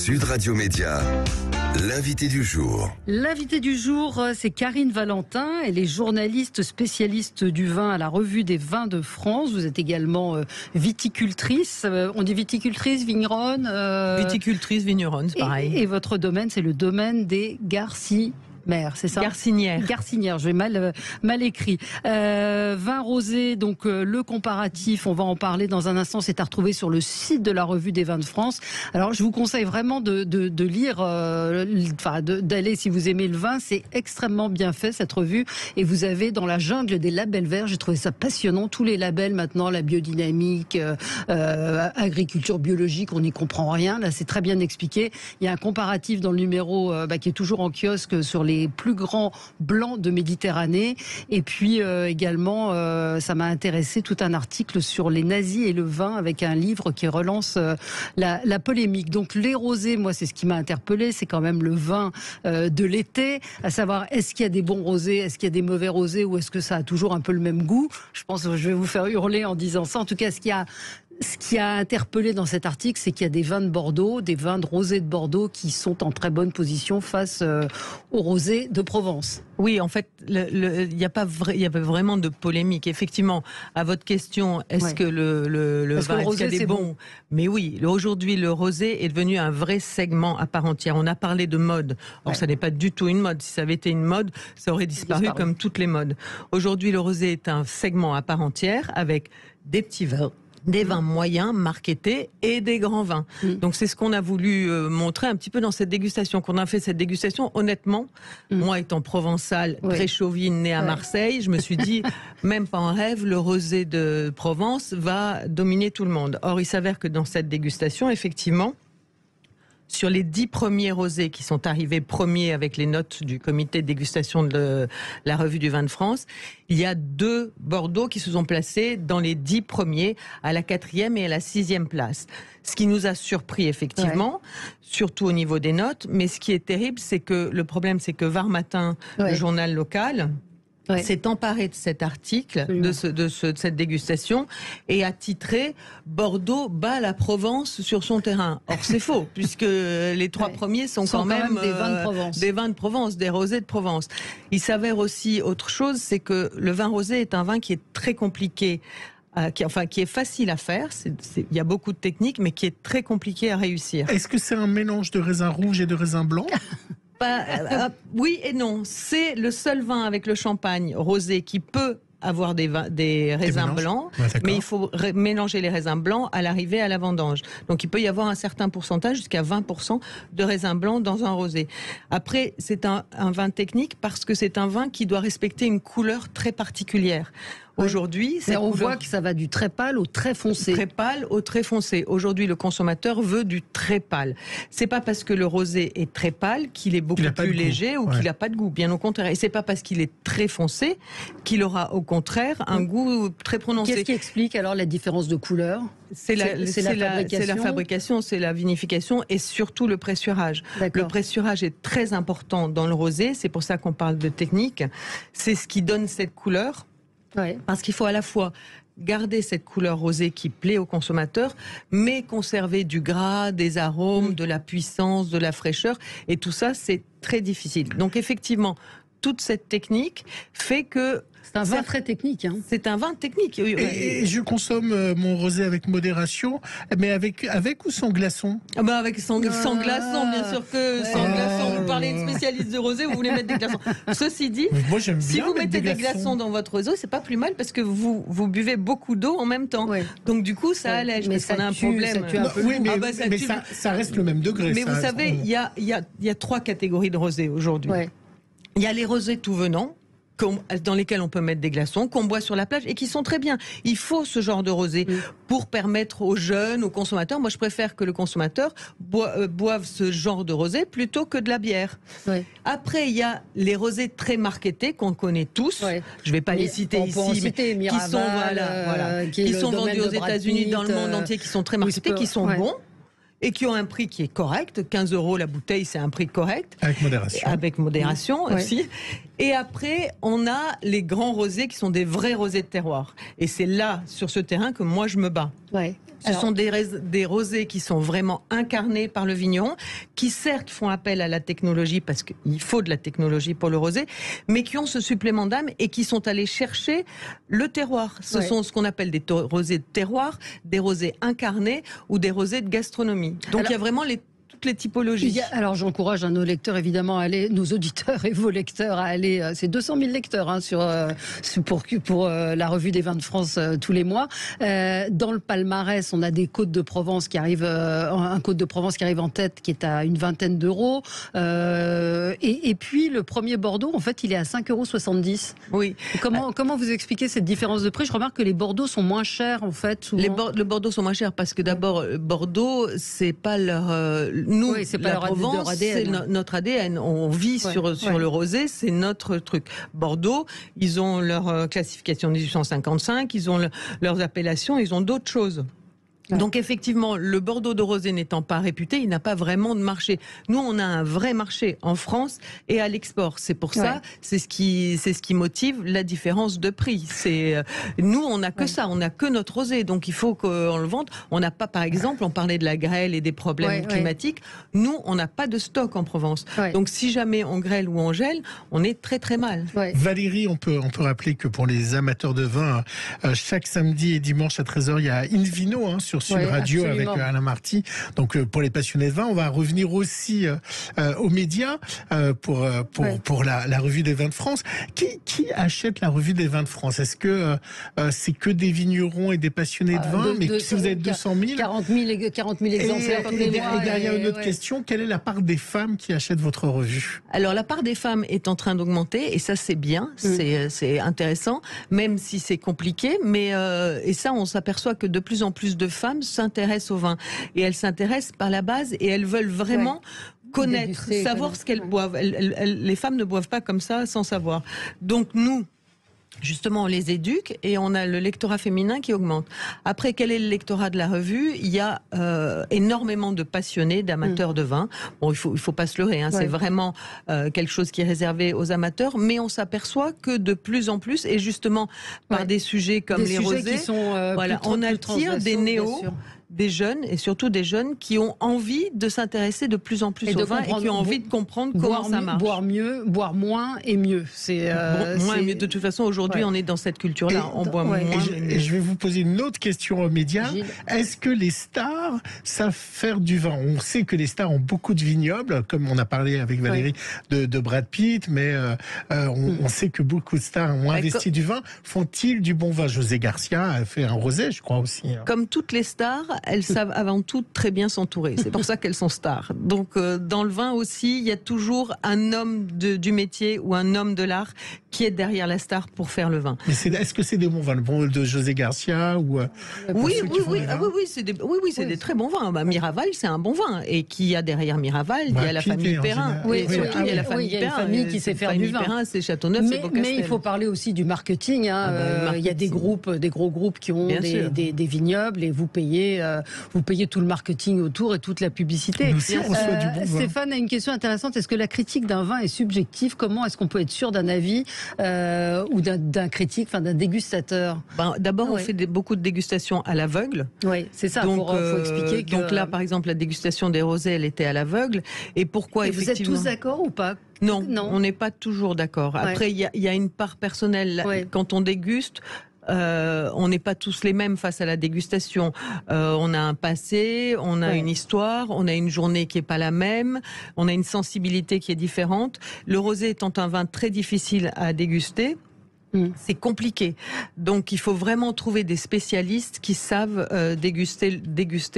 Sud Radio Média, l'invité du jour. L'invité du jour, c'est Karine Valentin. Elle est journaliste spécialiste du vin à la Revue des Vins de France. Vous êtes également viticultrice. On dit viticultrice, vigneronne Viticultrice, vigneronne, c'est pareil. Et votre domaine, c'est le domaine des Garcimères, c'est ça ? Garcinière, je vais mal écrit. Vin rosé, donc le comparatif, on va en parler dans un instant, c'est à retrouver sur le site de la Revue des Vins de France. Alors je vous conseille vraiment de lire, d'aller si vous aimez le vin, c'est extrêmement bien fait cette revue. Et vous avez dans la jungle des labels verts, j'ai trouvé ça passionnant, tous les labels maintenant, la biodynamique, agriculture biologique, on n'y comprend rien, là c'est très bien expliqué. Il y a un comparatif dans le numéro qui est toujours en kiosque sur les plus grands blancs de Méditerranée. Et puis également, ça m'a intéressé tout un article sur les nazis et le vin avec un livre qui relance la polémique. Donc les rosés, moi c'est ce qui m'a interpellé, c'est quand même le vin de l'été, à savoir est-ce qu'il y a des bons rosés, est-ce qu'il y a des mauvais rosés ou est-ce que ça a toujours un peu le même goût. Je pense que je vais vous faire hurler en disant ça. En tout cas, ce qui a interpellé dans cet article, c'est qu'il y a des vins de Bordeaux, des vins de rosé de Bordeaux qui sont en très bonne position face aux rosés de Provence. Oui, en fait, il n'y a pas vraiment de polémique. Effectivement, à votre question, est-ce que le vin, est-ce qu'il y a des bons ? Mais oui, aujourd'hui, le rosé est devenu un vrai segment à part entière. On a parlé de mode. Or, ça n'est pas du tout une mode. Si ça avait été une mode, ça aurait disparu comme toutes les modes. Aujourd'hui, le rosé est un segment à part entière avec des petits vins, des vins moyens, marketés et des grands vins. Donc c'est ce qu'on a voulu montrer un petit peu dans cette dégustation. Qu'on a fait cette dégustation, honnêtement, moi étant provençale, très chauvine, née à Marseille, je me suis dit, même pas en rêve, le rosé de Provence va dominer tout le monde. Or, il s'avère que dans cette dégustation, effectivement, sur les 10 premiers rosés qui sont arrivés premiers avec les notes du comité de dégustation de la Revue du Vin de France, il y a 2 Bordeaux qui se sont placés dans les 10 premiers, à la 4e et à la 6e place. Ce qui nous a surpris effectivement, surtout au niveau des notes, mais ce qui est terrible, c'est que le problème, c'est que Var Matin, le journal local, s'est emparé de cet article, de cette dégustation, et a titré « Bordeaux bat la Provence sur son terrain ». Or c'est faux, puisque les 3 premiers sont quand même des vins de Provence. Des vins de Provence, des rosés de Provence. Il s'avère aussi autre chose, c'est que le vin rosé est un vin qui est très compliqué, qui est facile à faire, il y a beaucoup de techniques, mais qui est très compliqué à réussir. Est-ce que c'est un mélange de raisin rouge et de raisin blanc ? Oui et non. C'est le seul vin avec le champagne rosé qui peut avoir des raisins blancs, mais il faut mélanger les raisins blancs à l'arrivée à la vendange. Donc il peut y avoir un certain pourcentage, jusqu'à 20% de raisins blancs dans un rosé. Après, c'est un vin technique parce que c'est un vin qui doit respecter une couleur très particulière. Aujourd'hui, on voit que ça va du très pâle au très foncé. Très pâle au très foncé. Aujourd'hui, le consommateur veut du très pâle. C'est pas parce que le rosé est très pâle qu'il est beaucoup plus léger ou qu'il n'a pas de goût. Bien au contraire. Et c'est pas parce qu'il est très foncé qu'il aura au contraire un goût très prononcé. Qu'est-ce qui explique alors la différence de couleur ? C'est la fabrication, c'est la vinification et surtout le pressurage. Le pressurage est très important dans le rosé. C'est pour ça qu'on parle de technique. C'est ce qui donne cette couleur. Parce qu'il faut à la fois garder cette couleur rosée qui plaît au consommateur, mais conserver du gras, des arômes, de la puissance, de la fraîcheur. Et tout ça, c'est très difficile. Donc effectivement, toute cette technique fait que... C'est un vin très technique. C'est un vin technique. Et je consomme mon rosé avec modération, mais avec ou sans glaçon ? Avec sans glaçon, bien sûr que sans glaçon. Vous parlez de spécialiste de rosé, vous voulez mettre des glaçons. Ceci dit, moi, j'aime bien si vous mettez des glaçons dans votre rosé, c'est pas plus mal parce que vous buvez beaucoup d'eau en même temps. Donc du coup, ça allège. Mais parce qu'on a un problème. Mais ça reste le même degré. Mais vous savez, il y a 3 catégories de rosés aujourd'hui. Il y a les rosés tout venant, dans lesquels on peut mettre des glaçons, qu'on boit sur la plage et qui sont très bien. Il faut ce genre de rosé pour permettre aux jeunes, aux consommateurs. Moi, je préfère que le consommateur boive ce genre de rosé plutôt que de la bière. Après, il y a les rosés très marketés qu'on connaît tous. Je ne vais pas les citer ici, mais qui sont vendus aux États-Unis, dans le monde entier, qui sont très marketés, qui sont bons. Et qui ont un prix qui est correct, 15 € la bouteille, c'est un prix correct. Avec modération. Avec modération aussi. Et après, on a les grands rosés qui sont des vrais rosés de terroir. Et c'est là, sur ce terrain, que moi je me bats. Ce sont des rosés qui sont vraiment incarnés par le vigneron, qui certes font appel à la technologie, parce qu'il faut de la technologie pour le rosé, mais qui ont ce supplément d'âme et qui sont allés chercher le terroir. Ce sont ce qu'on appelle des rosés de terroir, des rosés incarnés ou des rosés de gastronomie. Donc il y a vraiment toutes les typologies. Alors j'encourage nos lecteurs évidemment à aller, nos auditeurs et vos lecteurs à aller, c'est 200 000 lecteurs pour la revue des vins de France tous les mois. Dans le palmarès, on a des Côtes de Provence qui arrivent, un Côte de Provence qui arrive en tête, qui est à une vingtaine d'euros. Et puis le premier Bordeaux, en fait, il est à 5,70 €. Oui. Comment vous expliquez cette différence de prix? Je remarque que les Bordeaux sont moins chers en fait. Souvent. Le Bordeaux sont moins chers parce que d'abord Bordeaux, c'est pas leur nous, c'est pas la Provence, c'est notre ADN. On vit sur le rosé, c'est notre truc. Bordeaux, ils ont leur classification 1855, ils ont leurs appellations, ils ont d'autres choses. Donc effectivement, le Bordeaux de rosé n'étant pas réputé, il n'a pas vraiment de marché. Nous, on a un vrai marché en France et à l'export. C'est pour ça, c'est ce qui motive la différence de prix. Nous, on n'a que ça, on n'a que notre rosé, donc il faut qu'on le vende. On n'a pas, par exemple, on parlait de la grêle et des problèmes climatiques. Nous, on n'a pas de stock en Provence. Donc si jamais on grêle ou on gèle, on est très très mal. Valérie, on peut rappeler que pour les amateurs de vin, chaque samedi et dimanche à 13h, il y a Invino sur Sud Radio avec Alain Marty. Donc pour les passionnés de vin, on va revenir aussi aux médias pour la revue des vins de France. Qui achète la revue des vins de France? Est-ce que c'est que des vignerons et des passionnés de vin? Mais si vous êtes 200 000... 40 000 exemplaires tous les mois. Et derrière une autre question, quelle est la part des femmes qui achètent votre revue? Alors la part des femmes est en train d'augmenter et ça c'est bien, c'est intéressant, même si c'est compliqué. Mais et ça on s'aperçoit que de plus en plus de femmes s'intéressent au vin et elles s'intéressent par la base et elles veulent vraiment connaître, savoir ce qu'elles boivent. Les femmes ne boivent pas comme ça sans savoir. Donc nous, justement, on les éduque et on a le lectorat féminin qui augmente. Après, quel est le lectorat de la revue? Il y a énormément de passionnés, d'amateurs de vin. Bon, il faut pas se leurrer, c'est vraiment quelque chose qui est réservé aux amateurs, mais on s'aperçoit que de plus en plus, et justement par des sujets comme les rosés, on attire des néos, des jeunes, et surtout des jeunes qui ont envie de s'intéresser de plus en plus au vin et qui ont envie de comprendre comment ça marche. Boire mieux, boire moins et mieux. Moins et mieux. De toute façon, aujourd'hui, on est dans cette culture-là. On boit moins et je vais vous poser une autre question aux médias. Est-ce que les stars savent faire du vin? On sait que les stars ont beaucoup de vignobles, comme on a parlé avec Valérie de Brad Pitt, mais on sait que beaucoup de stars ont investi du vin. Font-ils du bon vin? José Garcia a fait un rosé, je crois aussi. Comme toutes les stars, elles savent avant tout très bien s'entourer. C'est pour ça qu'elles sont stars. Donc dans le vin aussi, il y a toujours un homme du métier ou un homme de l'art qui est derrière la star pour faire le vin. Mais est-ce que c'est des bons vins? Le bon de José Garcia ou oui, c'est des très bons vins. Miraval, c'est un bon vin. Et qui y a derrière Miraval? Il y a la famille Perrin. Il y a la famille qui sait faire du vin. Perrin, c'est Châteauneuf, c'est Beaucastel. Mais il faut parler aussi du marketing. Il y a des gros groupes qui ont des vignobles et vous payez tout le marketing autour et toute la publicité. Nous aussi, on reçoit du bon vin. Stéphane a une question intéressante. Est-ce que la critique d'un vin est subjective? Comment est-ce qu'on peut être sûr d'un avis ou d'un critique, d'un dégustateur? D'abord, on fait beaucoup de dégustations à l'aveugle. Oui, c'est ça. Donc, faut expliquer que... donc là, par exemple, la dégustation des rosés, elle était à l'aveugle. Et pourquoi, effectivement... Vous êtes tous d'accord ou pas? Non, on n'est pas toujours d'accord. Après, il y a une part personnelle. Quand on déguste... on n'est pas tous les mêmes face à la dégustation. On a un passé, on a une histoire, on a une journée qui est pas la même, on a une sensibilité qui est différente. Le rosé étant un vin très difficile à déguster, c'est compliqué. Donc il faut vraiment trouver des spécialistes qui savent déguster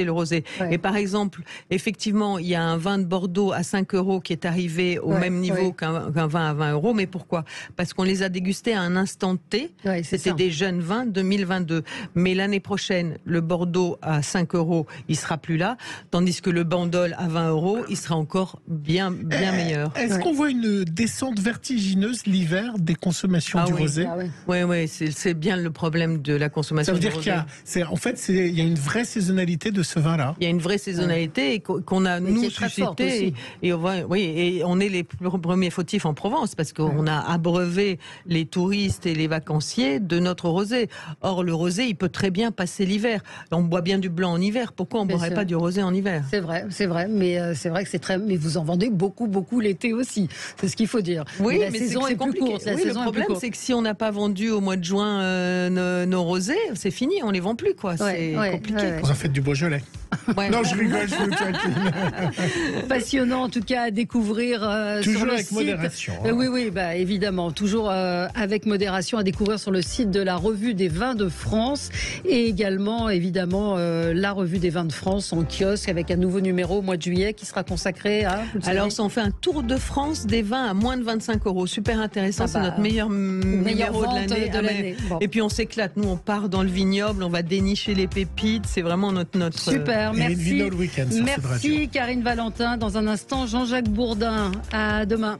le rosé. Et par exemple, effectivement, il y a un vin de Bordeaux à 5 € qui est arrivé au même niveau qu'un vin à 20 €. Mais pourquoi? Parce qu'on les a dégustés à un instant T. C'était des jeunes vins 2022. Mais l'année prochaine, le Bordeaux à 5 €, il sera plus là. Tandis que le Bandol à 20 €, il sera encore bien meilleur. Est-ce qu'on voit une descente vertigineuse l'hiver des consommations du rosé? rosé. Oui, c'est bien le problème de la consommation. Ça veut dire qu'il y a une vraie saisonnalité de ce vin-là. Il y a une vraie saisonnalité et qu'on a nous suscité et on est les premiers fautifs en Provence parce qu'on a abreuvé les touristes et les vacanciers de notre rosé. Or le rosé, il peut très bien passer l'hiver. On boit bien du blanc en hiver. Pourquoi on ne boirait pas du rosé en hiver? C'est vrai, mais c'est vrai que c'est très. Mais vous en vendez beaucoup l'été aussi. C'est ce qu'il faut dire. Oui, mais la saison est plus courte. Le problème, c'est que si on n'a pas vendu au mois de juin nos rosés, c'est fini, on les vend plus, quoi. C'est compliqué. Vous en faites du Beaujolais. Non, je rigole, je vous taquine. Passionnant, en tout cas, à découvrir toujours sur le avec site. Modération. Oui, évidemment, toujours avec modération, à découvrir sur le site de la Revue des Vins de France et également, évidemment, la Revue des Vins de France en kiosque avec un nouveau numéro au mois de juillet qui sera consacré à. Alors, on fait un tour de France des vins à moins de 25 €. Super intéressant, c'est notre meilleur numéro de l'année. Bon. Et puis on s'éclate, nous on part dans le vignoble, on va dénicher les pépites, c'est vraiment notre... Super, merci. Merci Karine Valentin. Dans un instant, Jean-Jacques Bourdin. À demain.